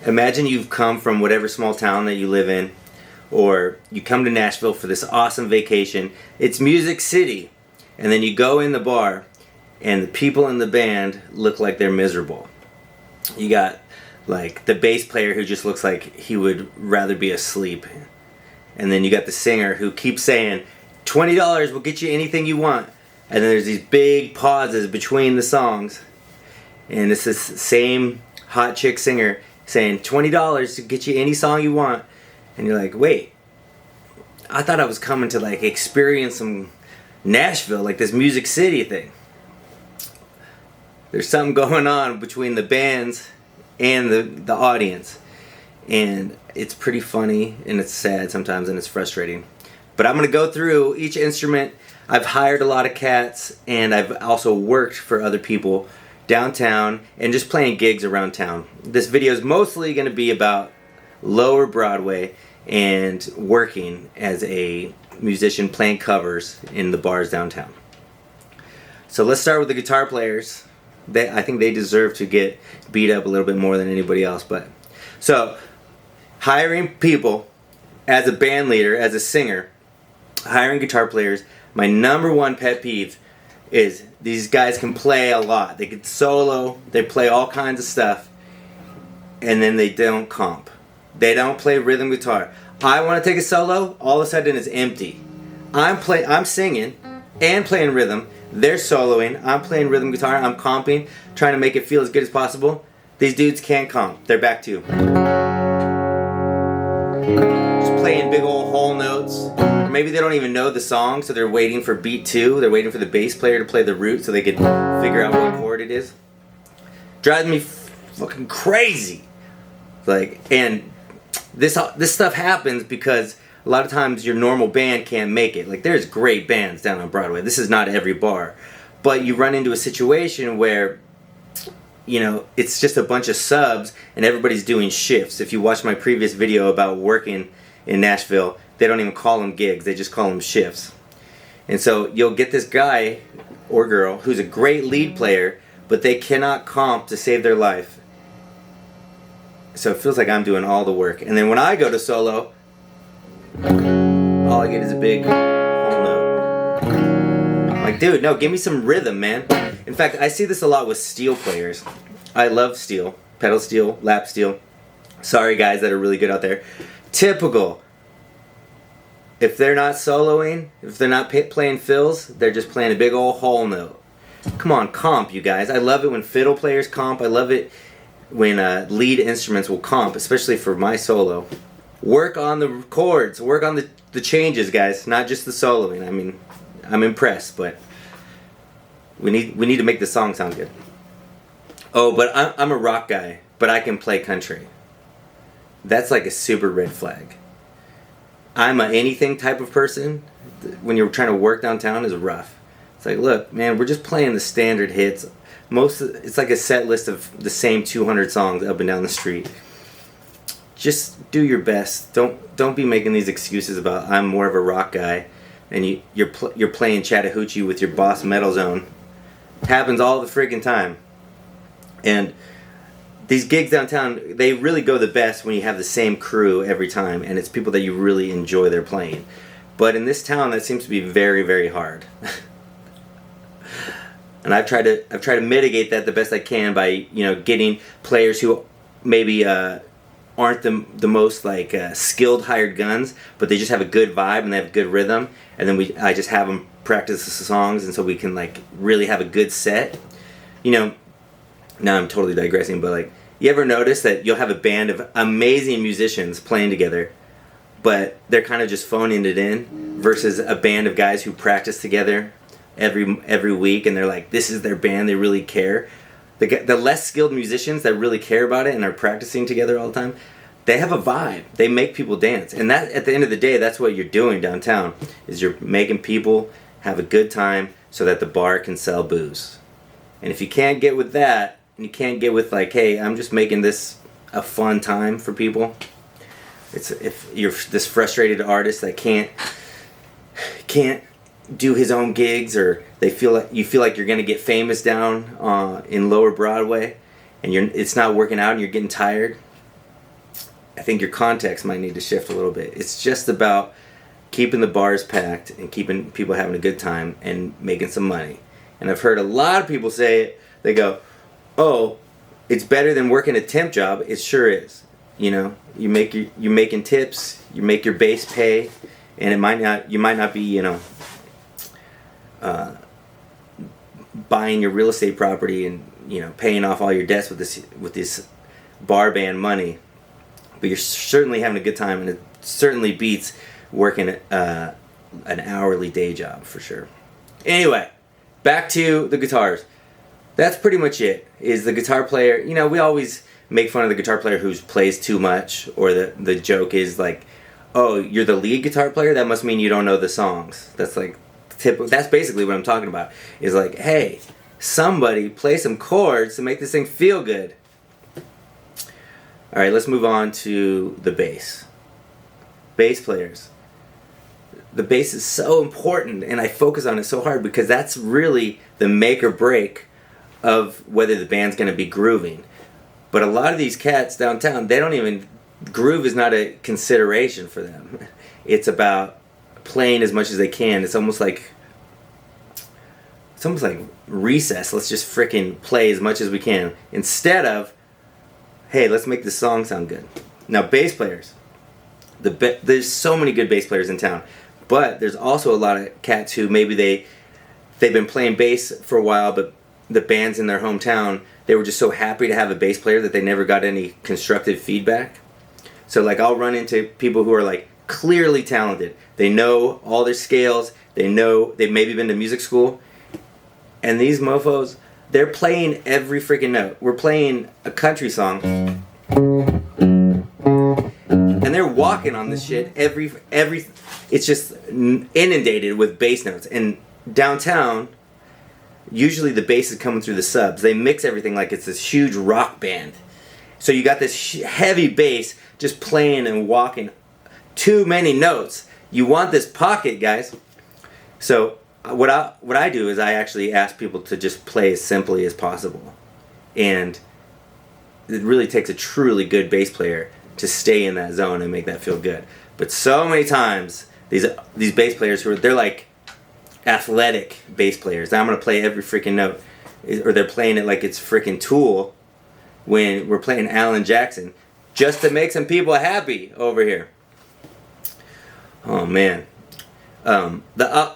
Imagine you've come from whatever small town that you live in, or you come to Nashville for this awesome vacation. It's Music City, and then you go in the bar, and the people in the band look like they're miserable. You got like the bass player who just looks like he would rather be asleep, and then you got the singer who keeps saying, $20 will get you anything you want. And then there's these big pauses between the songs. And it's this same hot chick singer saying, $20 to get you any song you want. And you're like, wait, I thought I was coming to like experience some Nashville, like this Music City thing. There's something going on between the bands and the audience. And it's pretty funny, and it's sad sometimes, and it's frustrating. But I'm going to go through each instrument. I've hired a lot of cats, and I've also worked for other people downtown and just playing gigs around town. This video is mostly going to be about Lower Broadway and working as a musician playing covers in the bars downtown. So let's start with the guitar players. I think they deserve to get beat up a little bit more than anybody else. But so hiring people as a band leader, as a singer, hiring guitar players, my number one pet peeve is these guys can play a lot. They can solo, they play all kinds of stuff, and then they don't comp. They don't play rhythm guitar. I want to take a solo, all of a sudden it's empty. I'm singing and playing rhythm. They're soloing, I'm playing rhythm guitar, I'm comping, trying to make it feel as good as possible. These dudes can't comp. They're back to just playing big old whole notes. Or maybe they don't even know the song, so they're waiting for beat 2. They're waiting for the bass player to play the root so they can figure out what chord it is. Drives me fucking crazy. Like, and this stuff happens because a lot of times your normal band can't make it. Like, there's great bands down on Broadway. This is not every bar. But you run into a situation where, you know, it's just a bunch of subs and everybody's doing shifts. If you watch my previous video about working in Nashville, they don't even call them gigs. They just call them shifts. And so you'll get this guy or girl who's a great lead player, but they cannot comp to save their life. So it feels like I'm doing all the work. And then when I go to solo, all I get is a big whole note. I'm like, dude, no, give me some rhythm, man. In fact, I see this a lot with steel players. I love steel. Pedal steel, lap steel. Sorry guys that are really good out there. Typical. If they're not soloing, if they're not playing fills, they're just playing a big old whole note. Come on, comp, you guys. I love it when fiddle players comp. I love it when lead instruments will comp, especially for my solo. Work on the chords. Work on the changes, guys. Not just the soloing. I mean, I'm impressed, but we need to make the song sound good. Oh, but I'm a rock guy, but I can play country. That's like a super red flag. I'm a anything type of person. When you're trying to work downtown is rough. It's like, look, man, we're just playing the standard hits. It's like a set list of the same 200 songs up and down the street. Just do your best. Don't be making these excuses about I'm more of a rock guy, and you're playing Chattahoochee with your Boss Metal Zone. It happens all the friggin' time. And these gigs downtown, they really go the best when you have the same crew every time, and it's people that you really enjoy their playing. But in this town, that seems to be very, very hard. And I've tried to mitigate that the best I can by, you know, getting players who maybe aren't the most like skilled hired guns, but they just have a good vibe and they have good rhythm, and then I just have them practice the songs, and so we can like really have a good set. You know, now I'm totally digressing, but like, you ever notice that you'll have a band of amazing musicians playing together, but they're kind of just phoning it in, versus a band of guys who practice together every week, and they're like, this is their band, they really care. The less skilled musicians that really care about it and are practicing together all the time, they have a vibe. They make people dance. And that, at the end of the day, that's what you're doing downtown, is you're making people have a good time so that the bar can sell booze. And if you can't get with that, and you can't get with like, hey, I'm just making this a fun time for people. If you're this frustrated artist that can't do his own gigs, or you feel like you're gonna get famous down in Lower Broadway, and it's not working out, and you're getting tired. I think your context might need to shift a little bit. It's just about keeping the bars packed and keeping people having a good time and making some money. And I've heard a lot of people say it. They go, "Oh, it's better than working a temp job." It sure is. You know, you're making tips, you make your base pay, and you might not be, you know, buying your real estate property and, you know, paying off all your debts with this bar band money, but you're certainly having a good time, and it certainly beats working an hourly day job for sure. Anyway, back to the guitars. That's pretty much it. Is the guitar player, you know, we always make fun of the guitar player who plays too much, or the joke is like, "Oh, you're the lead guitar player? That must mean you don't know the songs." That's like that's basically what I'm talking about. Is like, hey, somebody play some chords to make this thing feel good. All right, let's move on to the bass. Bass players. The bass is so important, and I focus on it so hard because that's really the make or break of whether the band's going to be grooving. But a lot of these cats downtown, they don't even, groove is not a consideration for them. It's about playing as much as they can. It's almost like recess. Let's just freaking play as much as we can instead of, hey, let's make this song sound good. Now, bass players. There's so many good bass players in town, but there's also a lot of cats who maybe they've been playing bass for a while, but the bands in their hometown, they were just so happy to have a bass player that they never got any constructive feedback. So like I'll run into people who are like clearly talented. They know all their scales. They've maybe been to music school. And these mofos, they're playing every freaking note. We're playing a country song. And they're walking on this shit every it's just inundated with bass notes. And downtown, usually the bass is coming through the subs. They mix everything like it's this huge rock band. So you got this heavy bass just playing and walking too many notes. You want this pocket, guys. So what I do is I actually ask people to just play as simply as possible. And it really takes a truly good bass player to stay in that zone and make that feel good. But so many times these bass players they're like athletic bass players. I'm gonna play every freaking note, or they're playing it like it's freaking Tool when we're playing Alan Jackson just to make some people happy over here. Oh man, the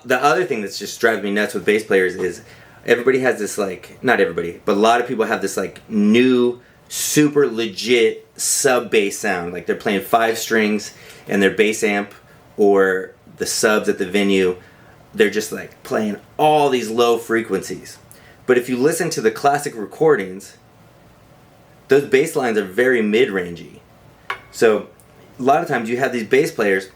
other thing that's just driving me nuts with bass players is everybody has this like, not everybody, but a lot of people have this like new super legit sub bass sound. Like they're playing 5 strings and their bass amp or the subs at the venue, they're just like playing all these low frequencies. But if you listen to the classic recordings, those bass lines are very mid-rangey. So a lot of times you have these bass players,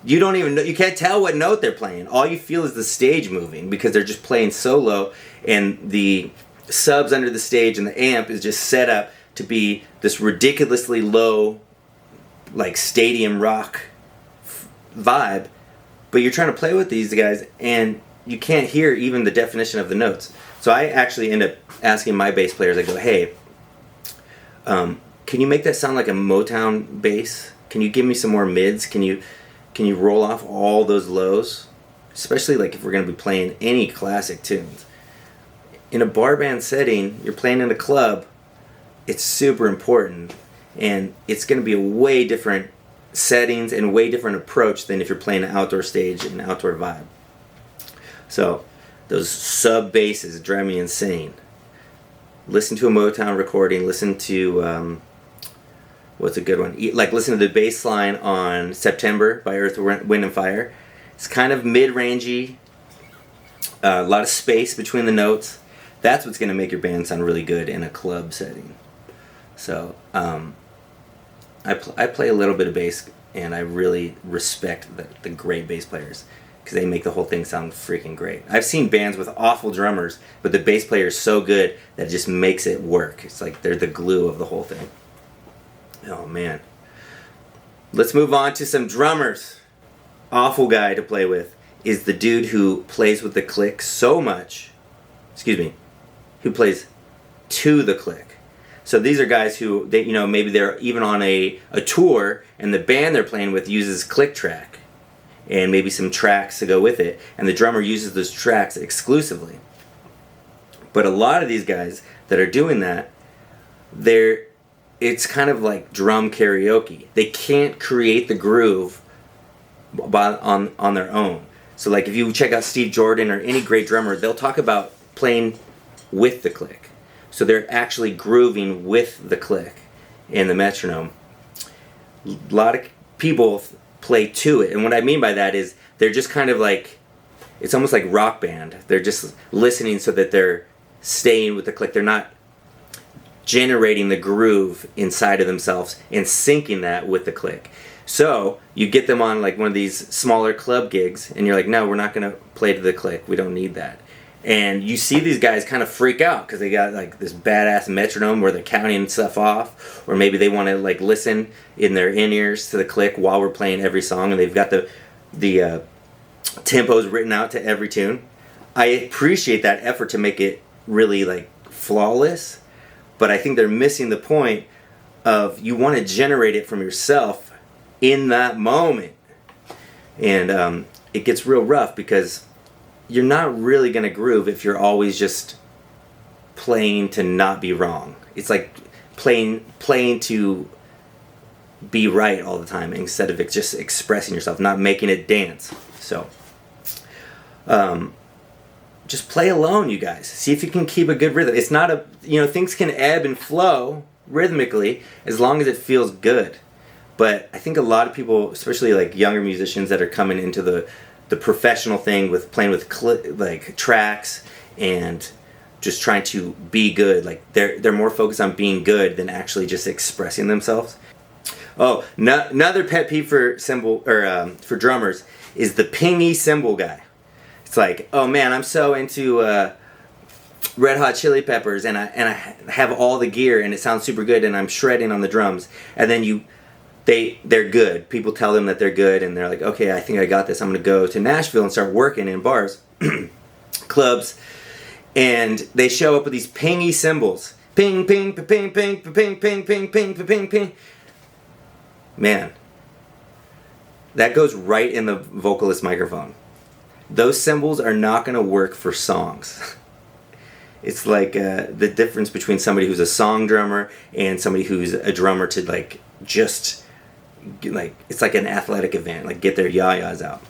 you don't even know, you can't tell what note they're playing. All you feel is the stage moving because they're just playing so low, and the subs under the stage and the amp is just set up to be this ridiculously low, like stadium rock vibe. But you're trying to play with these guys and you can't hear even the definition of the notes. So I actually end up asking my bass players, I go, hey, can you make that sound like a Motown bass? Can you give me some more mids? Can you roll off all those lows? Especially like if we're going to be playing any classic tunes. In a bar band setting, you're playing in a club, it's super important. And it's going to be a way different settings and way different approach than if you're playing an outdoor stage and an outdoor vibe. So those sub basses drive me insane. Listen to a Motown recording. Listen to what's a good one? Like listen to the bass line on September by Earth, Wind and Fire. It's kind of mid-rangey. A lot of space between the notes. That's what's going to make your band sound really good in a club setting. So I play a little bit of bass, and I really respect the great bass players because they make the whole thing sound freaking great. I've seen bands with awful drummers, but the bass player is so good that it just makes it work. It's like they're the glue of the whole thing. Oh man. Let's move on to some drummers. Awful guy to play with is the dude who plays with the click so much. Who plays to the click. So these are guys who, they, you know, maybe they're even on a tour, and the band they're playing with uses click track and maybe some tracks to go with it, and the drummer uses those tracks exclusively. But a lot of these guys that are doing that, it's kind of like drum karaoke. They can't create the groove on their own. So like if you check out Steve Jordan or any great drummer, they'll talk about playing with the click. So they're actually grooving with the click and the metronome. A lot of people play to it, and what I mean by that is they're just kind of like, it's almost like Rock Band. They're just listening so that they're staying with the click. They're not generating the groove inside of themselves and syncing that with the click. So you get them on like one of these smaller club gigs, and you're like, no, we're not going to play to the click. We don't need that. And you see these guys kind of freak out because they got like this badass metronome where they're counting stuff off, or maybe they want to like listen in their in-ears to the click while we're playing every song, and they've got the tempos written out to every tune. I appreciate that effort to make it really like flawless, but I think they're missing the point of you want to generate it from yourself in that moment. And it gets real rough because you're not really going to groove if you're always just playing to not be wrong. It's like playing to be right all the time instead of just expressing yourself, not making it dance. So just play alone, you guys. See if you can keep a good rhythm. It's not things can ebb and flow rhythmically as long as it feels good. But I think a lot of people, especially like younger musicians that are coming into the professional thing with playing with like tracks and just trying to be good, like they're more focused on being good than actually just expressing themselves. Oh, another pet peeve for for drummers is the pingy cymbal guy. It's like, oh man, I'm so into Red Hot Chili Peppers, and I have all the gear, and it sounds super good, and I'm shredding on the drums, and then they're good. People tell them that they're good, and they're like, okay, I think I got this. I'm going to go to Nashville and start working in bars, clubs, and they show up with these pingy cymbals. Ping, ping, ping, ping, ping, ping, ping, ping, ping, ping, ping. Man, that goes right in the vocalist microphone. Those cymbals are not going to work for songs. It's like the difference between somebody who's a song drummer and somebody who's a drummer to like just like, it's like an athletic event, like get their yayas out,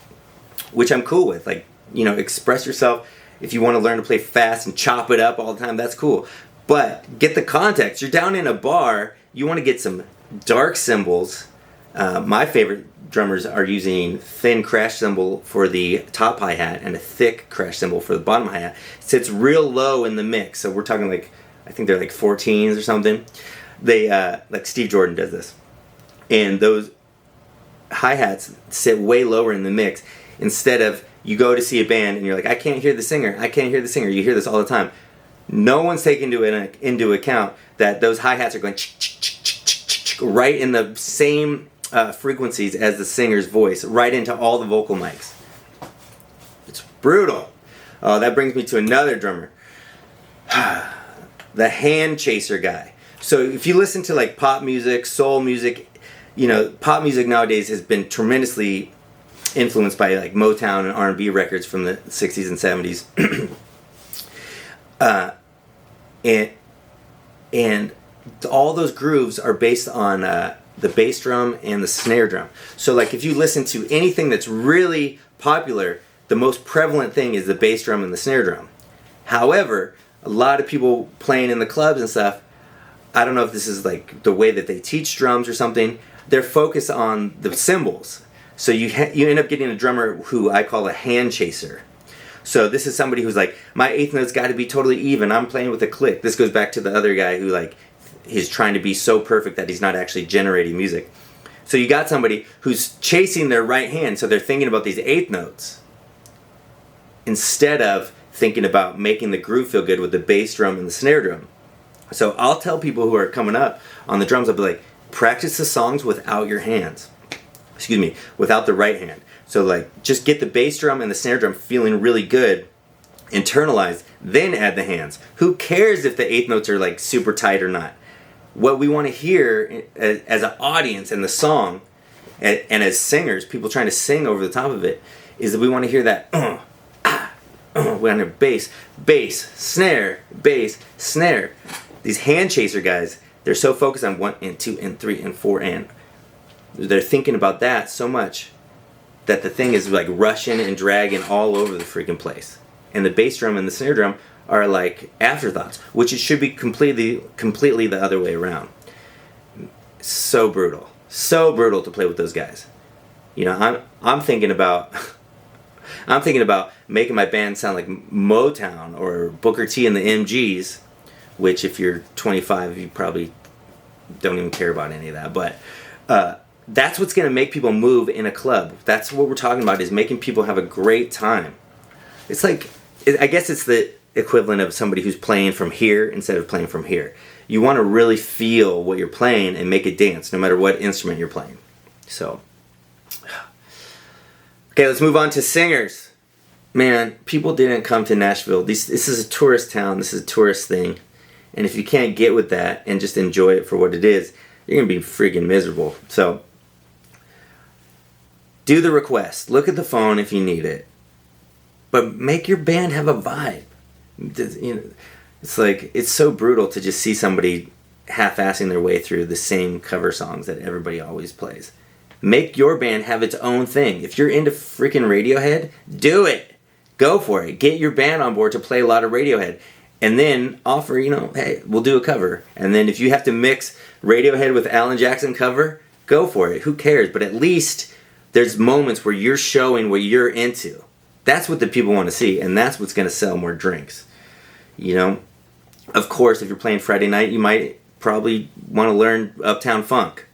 which I'm cool with. Like, express yourself. If you want to learn to play fast and chop it up all the time, that's cool. But get the context. You're down in a bar, you want to get some dark cymbals. My favorite drummers are using thin crash cymbal for the top hi-hat and a thick crash cymbal for the bottom hi-hat. It sits real low in the mix, so we're talking like, I think they're like 14s or something. They like Steve Jordan does this, and those hi-hats sit way lower in the mix. Instead of, you go to see a band and you're like, I can't hear the singer, you hear this all the time. No one's taking into account that those hi-hats are going right in the same frequencies as the singer's voice, right into all the vocal mics. It's brutal. Oh, that brings me to another drummer. The hand chaser guy. So if you listen to like pop music, soul music, pop music nowadays has been tremendously influenced by like Motown and R&B records from the 60s and 70s. And all those grooves are based on the bass drum and the snare drum. So like if you listen to anything that's really popular, the most prevalent thing is the bass drum and the snare drum. However, a lot of people playing in the clubs and stuff, I don't know if this is like the way that they teach drums or something, they're focused on the cymbals. So you end up getting a drummer who I call a hand chaser. So this is somebody who's like, my eighth note's got to be totally even, I'm playing with a click. This goes back to the other guy who like is trying to be so perfect that he's not actually generating music. So you got somebody who's chasing their right hand, so they're thinking about these eighth notes instead of thinking about making the groove feel good with the bass drum and the snare drum. So I'll tell people who are coming up on the drums, I'll be like, practice the songs without your hands. Without the right hand. So like, just get the bass drum and the snare drum feeling really good, internalize, then add the hands. Who cares if the eighth notes are like super tight or not? What we want to hear as an audience in the song, and as singers, people trying to sing over the top of it, is that we want to hear that we want to hear bass, snare, bass, snare. These hand chaser guys, they're so focused on 1 and 2 and 3 and 4, and they're thinking about that so much that the thing is like rushing and dragging all over the freaking place. And the bass drum and the snare drum are like afterthoughts, which it should be completely the other way around. So brutal to play with those guys. You know, I'm thinking about making my band sound like Motown or Booker T and the MGs, which if you're 25 you probably don't even care about any of that, but that's what's going to make people move in a club. That's what we're talking about, is making people have a great time. It's like, I guess it's the equivalent of somebody who's playing from here instead of playing from here. You want to really feel what you're playing and make it dance no matter what instrument you're playing. So, okay, let's move on to singers. Man, people didn't come to Nashville. This is a tourist town. This is a tourist thing. And if you can't get with that and just enjoy it for what it is, you're going to be freaking miserable. So, do the request. Look at the phone if you need it. But make your band have a vibe. You know, it's like, it's so brutal to just see somebody half-assing their way through the same cover songs that everybody always plays. Make your band have its own thing. If you're into freaking Radiohead, do it. Go for it. Get your band on board to play a lot of Radiohead. And then offer, you know, hey, we'll do a cover. And then if you have to mix Radiohead with Alan Jackson cover, go for it. Who cares? But at least there's moments where you're showing what you're into. That's what the people want to see, and that's what's going to sell more drinks. You know, of course, if you're playing Friday night, you might probably want to learn Uptown Funk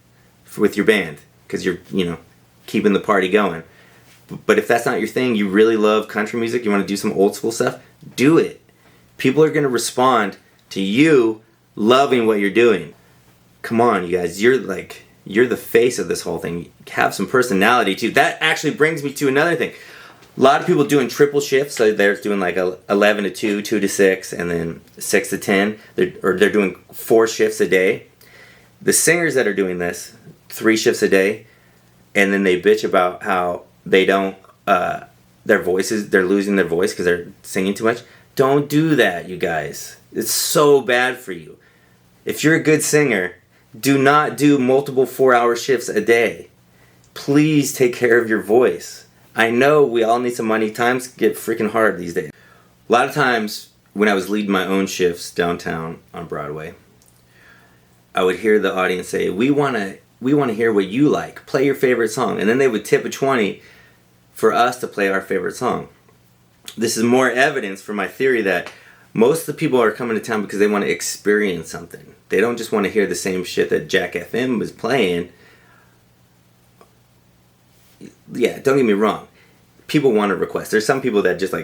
with your band because you're, you know, keeping the party going. But if that's not your thing, you really love country music, you want to do some old school stuff, do it. People are going to respond to you loving what you're doing. Come on, you guys, you're the face of this whole thing. Have some personality too. That actually brings me to another thing. A lot of people doing triple shifts, so they're doing like 11 to 2, 2 to 6, and then 6 to 10. They're doing 4 shifts a day. The singers that are doing this, 3 shifts a day, and then they bitch about how they don't, they're losing their voice because they're singing too much. Don't do that, you guys. It's so bad for you. If you're a good singer, do not do multiple 4-hour shifts a day. Please take care of your voice. I know we all need some money. Times get freaking hard these days. A lot of times when I was leading my own shifts downtown on Broadway, I would hear the audience say, we want to hear what you like. Play your favorite song. And then they would tip a 20 for us to play our favorite song. This is more evidence for my theory that most of the people are coming to town because they want to experience something. They don't just want to hear the same shit that Jack FM was playing. Yeah, don't get me wrong. People want to request. There's some people that just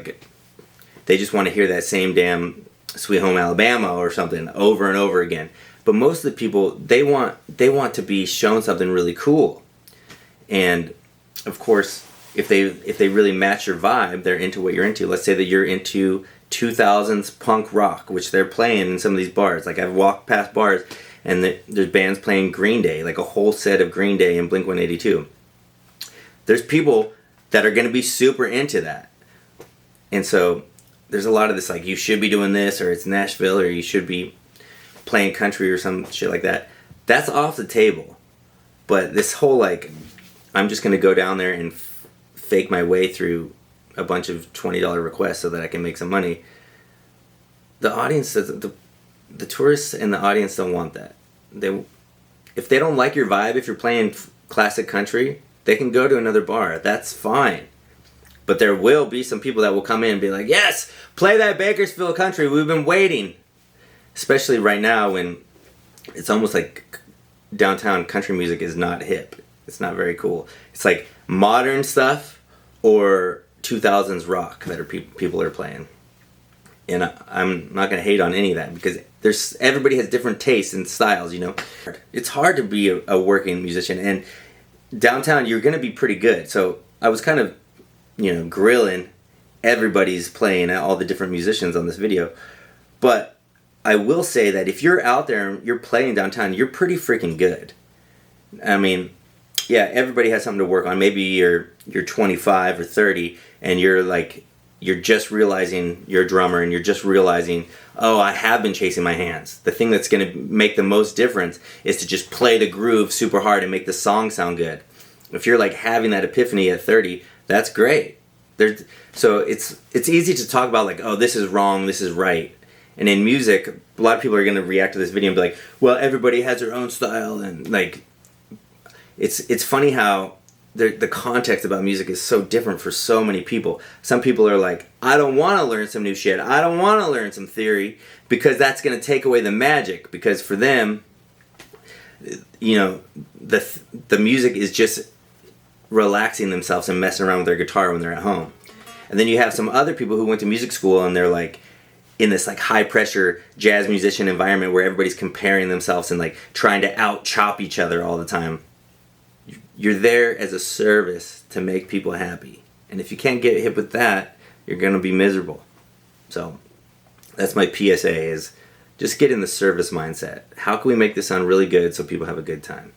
they just want to hear that same damn Sweet Home Alabama or something over and over again. But most of the people, they want to be shown something really cool. And of course, if they really match your vibe, they're into what you're into. Let's say that you're into 2000s punk rock, which they're playing in some of these bars. Like, I've walked past bars and there's bands playing Green Day, like a whole set of Green Day and Blink-182. There's people that are going to be super into that. And so there's a lot of this, like, you should be doing this, or it's Nashville, or you should be playing country or some shit like that. That's off the table. But this whole, like, I'm just going to go down there and fake my way through a bunch of $20 requests so that I can make some money. The audience, the tourists and the audience don't want that. If they don't like your vibe, if you're playing classic country, they can go to another bar. That's fine. But there will be some people that will come in and be like, yes, play that Bakersfield country. We've been waiting. Especially right now when it's almost like downtown country music is not hip. It's not very cool. It's like modern stuff or 2000s rock that people are playing. And I'm not going to hate on any of that because everybody has different tastes and styles, you know. It's hard to be a working musician, and downtown you're going to be pretty good. So I was kind of, grilling everybody's playing, all the different musicians on this video. But I will say that if you're out there and you're playing downtown, you're pretty freaking good. I mean, yeah, everybody has something to work on. Maybe you're 25 or 30 and you're just realizing you're a drummer and you're just realizing, oh, I have been chasing my hands. The thing that's going to make the most difference is to just play the groove super hard and make the song sound good. If you're like having that epiphany at 30, that's great. So it's easy to talk about like, oh, this is wrong, this is right. And in music, a lot of people are going to react to this video and be like, well, everybody has their own style. And like, it's funny how the context about music is so different for so many people. Some people are like, I don't want to learn some new shit. I don't want to learn some theory because that's going to take away the magic. Because for them, you know, the music is just relaxing themselves and messing around with their guitar when they're at home. And then you have some other people who went to music school and they're like in this like high pressure jazz musician environment where everybody's comparing themselves and like trying to out chop each other all the time. You're there as a service to make people happy. And if you can't get hit with that, you're going to be miserable. So that's my PSA, is just get in the service mindset. How can we make this sound really good so people have a good time?